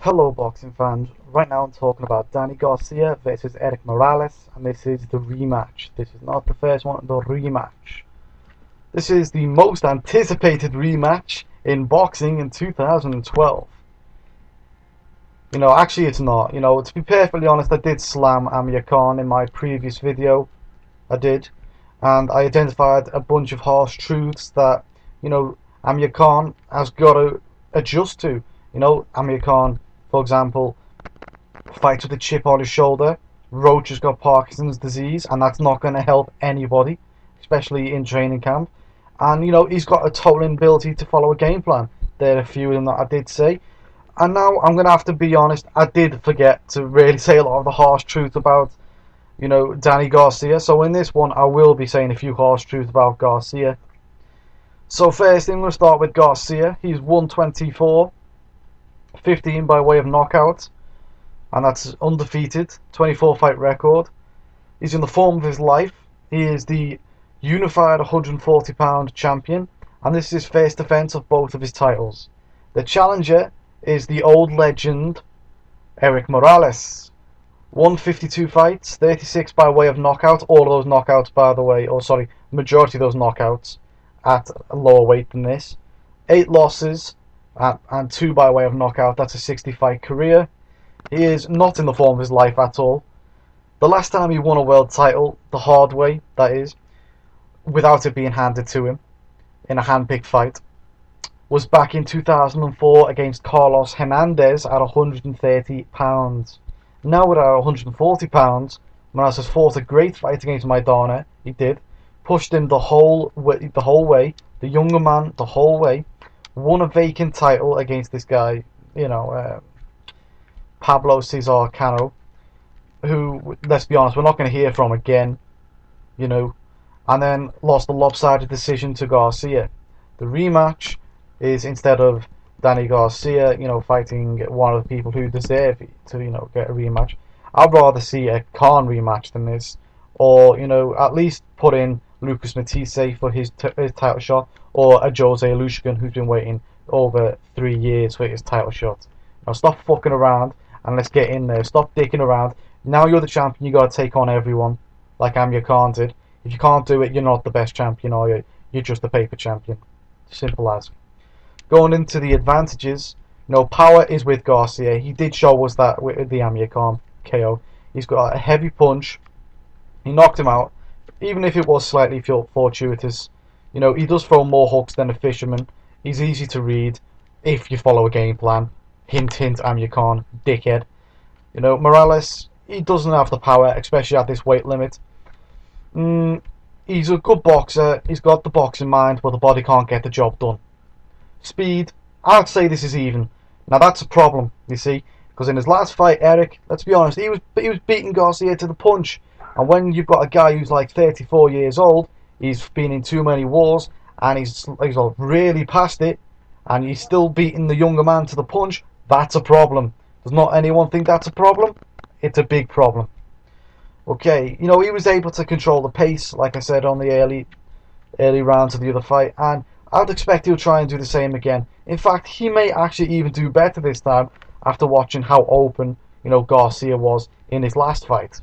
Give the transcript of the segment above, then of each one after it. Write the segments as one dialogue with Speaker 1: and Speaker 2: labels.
Speaker 1: Hello boxing fans, right now I'm talking about Danny Garcia versus Erik Morales, and this is the rematch. This is not the first one, the rematch. This is the most anticipated rematch in boxing in 2012. Actually it's not. To be perfectly honest, I did slam Amir Khan in my previous video. I did. And I identified a bunch of harsh truths that, Amir Khan has got to adjust to. Amir Khan, for example, fights with a chip on his shoulder. Roach has got Parkinson's disease, and that's not going to help anybody, especially in training camp. And he's got a total inability to follow a game plan. There are a few of them that I did say. And now I'm going to have to be honest, I did forget to really say a lot of the harsh truth about, Danny Garcia. So in this one, I will be saying a few harsh truths about Garcia. So first, I'm going to start with Garcia. He's 124, 15 by way of knockout, and that's undefeated, 24 fight record. He's in the form of his life. He is the unified 140-pound champion, and this is his first defense of both of his titles. The challenger is the old legend Erik Morales. 152 fights, 36 by way of knockout. All of those knockouts, by the way, majority of those knockouts at a lower weight than this. 8 losses and 2 by way of knockout. That's a 60 fight career. He is not in the form of his life at all. The last time he won a world title, the hard way, that is, without it being handed to him in a hand-picked fight, was back in 2004 against Carlos Hernandez at 130 pounds. Now at 140 pounds, Morales has fought a great fight against Maidana. He did. Pushed him the whole way, the younger man the whole way. Won a vacant title against this guy, Pablo Cesar Cano, who, let's be honest, we're not going to hear from again, and then lost a lopsided decision to Garcia. The rematch is, instead of Danny Garcia, fighting one of the people who deserve to, get a rematch, I'd rather see a Khan rematch than this, or, at least put in Lucas Matisse for his title shot, or a Jose Alushkin who's been waiting over 3 years for his title shot. Now stop fucking around and let's get in there. Stop dicking around. Now you're the champion, you gotta take on everyone, like Amir Khan did. If you can't do it, you're not the best champion, are you? You're just a paper champion. Simple as. Going into the advantages, power is with Garcia. He did show us that with the Amir Khan KO. He's got a heavy punch. He knocked him out, even if it was slightly fortuitous. He does throw more hooks than a fisherman. He's easy to read if you follow a game plan. Hint, hint, Amir Khan, dickhead. Morales, he doesn't have the power, especially at this weight limit. He's a good boxer. He's got the boxing mind, but the body can't get the job done. Speed, I'd say this is even. Now that's a problem, you see, because in his last fight, Erik, let's be honest, he was beating Garcia to the punch. And when you've got a guy who's like 34 years old, he's been in too many wars, and he's really past it, and he's still beating the younger man to the punch, that's a problem. Does not anyone think that's a problem? It's a big problem. Okay, he was able to control the pace, like I said, on the early rounds of the other fight, and I'd expect he'll try and do the same again. In fact, he may actually even do better this time after watching how open, Garcia was in his last fight.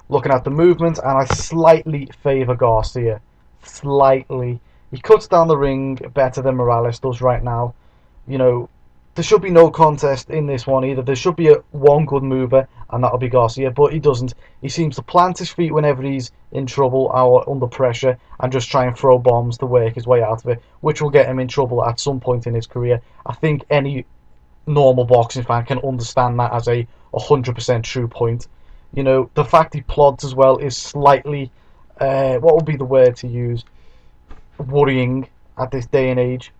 Speaker 1: Looking at the movement, and I slightly favour Garcia. Slightly. He cuts down the ring better than Morales does right now. There should be no contest in this one either. There should be one good mover, and that'll be Garcia, but he doesn't. He seems to plant his feet whenever he's in trouble or under pressure, and just try and throw bombs to work his way out of it, which will get him in trouble at some point in his career. I think any normal boxing fan can understand that as a 100% true point. The fact he plods as well is slightly, what would be the word to use, worrying at this day and age.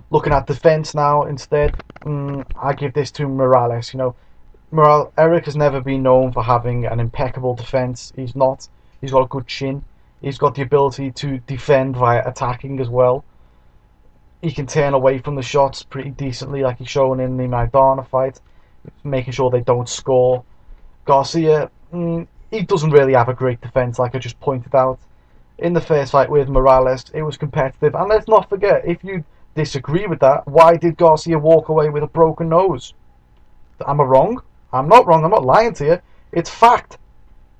Speaker 1: Looking at defense now instead, I give this to Morales. Erik has never been known for having an impeccable defense. He's not. He's got a good chin. He's got the ability to defend via attacking as well. He can turn away from the shots pretty decently, like he's shown in the Maidana fight, making sure they don't score. Garcia, he doesn't really have a great defense, like I just pointed out. In the first fight with Morales, it was competitive, and let's not forget, if you disagree with that. Why did Garcia walk away with a broken nose? Am I wrong? I'm not wrong. I'm not lying to you. It's fact.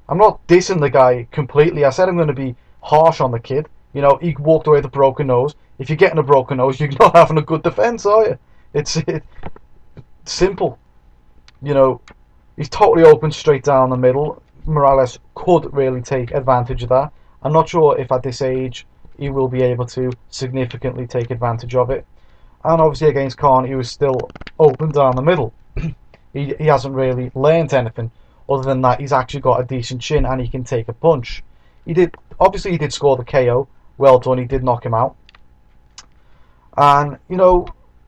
Speaker 1: I'm not dissing the guy completely. I said I'm going to be harsh on the kid. You know, he walked away with a broken nose. If you're getting a broken nose, you're not having a good defense, are you? It's simple. You know, he's totally open straight down the middle. Morales could really take advantage of that. I'm not sure if at this age he will be able to significantly take advantage of it. And obviously against Khan, he was still open down the middle. He hasn't really learned anything other than that. He's actually got a decent chin and he can take a punch. He did score the KO. Well done. He did knock him out. And you know,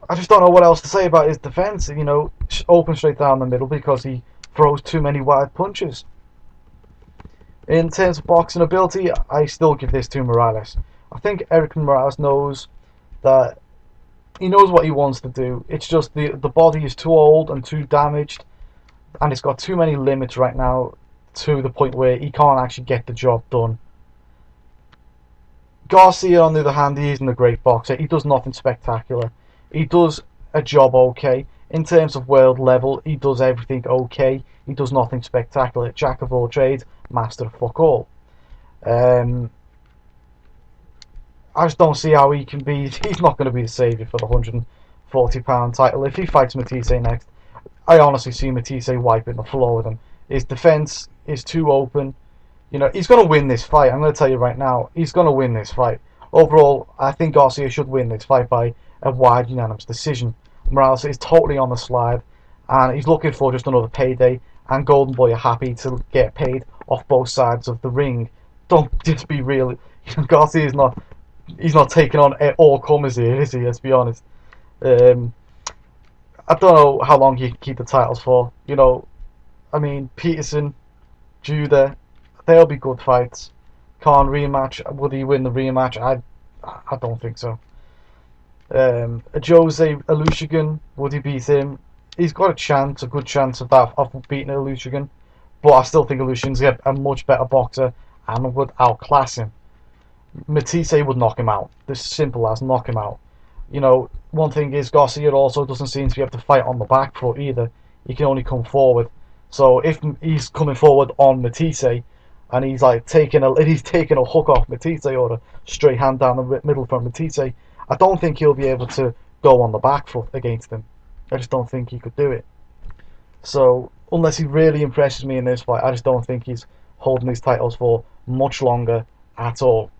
Speaker 1: I just don't know what else to say about his defense. You know, open straight down the middle because he throws too many wide punches. In terms of boxing ability, I still give this to Morales. I think Erik Morales knows that he knows what he wants to do. It's just the body is too old and too damaged, and it's got too many limits right now to the point where he can't actually get the job done. Garcia, on the other hand, he isn't a great boxer. He does nothing spectacular. He does a job okay. In terms of world level, he does everything okay. He does nothing spectacular. Jack of all trades, master of fuck all. I just don't see how he can be. He's not going to be the saviour for the £140 title. If he fights Matisse next, I honestly see Matisse wiping the floor with him. His defence is too open. You know, he's going to win this fight. I'm going to tell you right now, he's going to win this fight. Overall, I think Garcia should win this fight by a wide unanimous decision. Morales is totally on the slide, and he's looking for just another payday. And Golden Boy are happy to get paid off both sides of the ring. Don't just be real. Garcia is not. He's not taking on all comers here, is he? Let's be honest. I don't know how long he can keep the titles for. You know, I mean, Peterson, Judah, they'll be good fights. Khan rematch. Would he win the rematch? I don't think so. Jose Alushigan, would he beat him? He's got a good chance of that, of beating Alushigan, but I still think Alushigan's a much better boxer and would outclass him. Matisse would knock him out. This simple as knock him out. You know, one thing is Garcia also doesn't seem to be able to fight on the back foot either. He can only come forward. So if he's coming forward on Matisse and he's like taking a hook off Matisse or a straight hand down the middle from Matisse, I don't think he'll be able to go on the back foot against him. I just don't think he could do it. So unless he really impresses me in this fight, I just don't think he's holding these titles for much longer at all.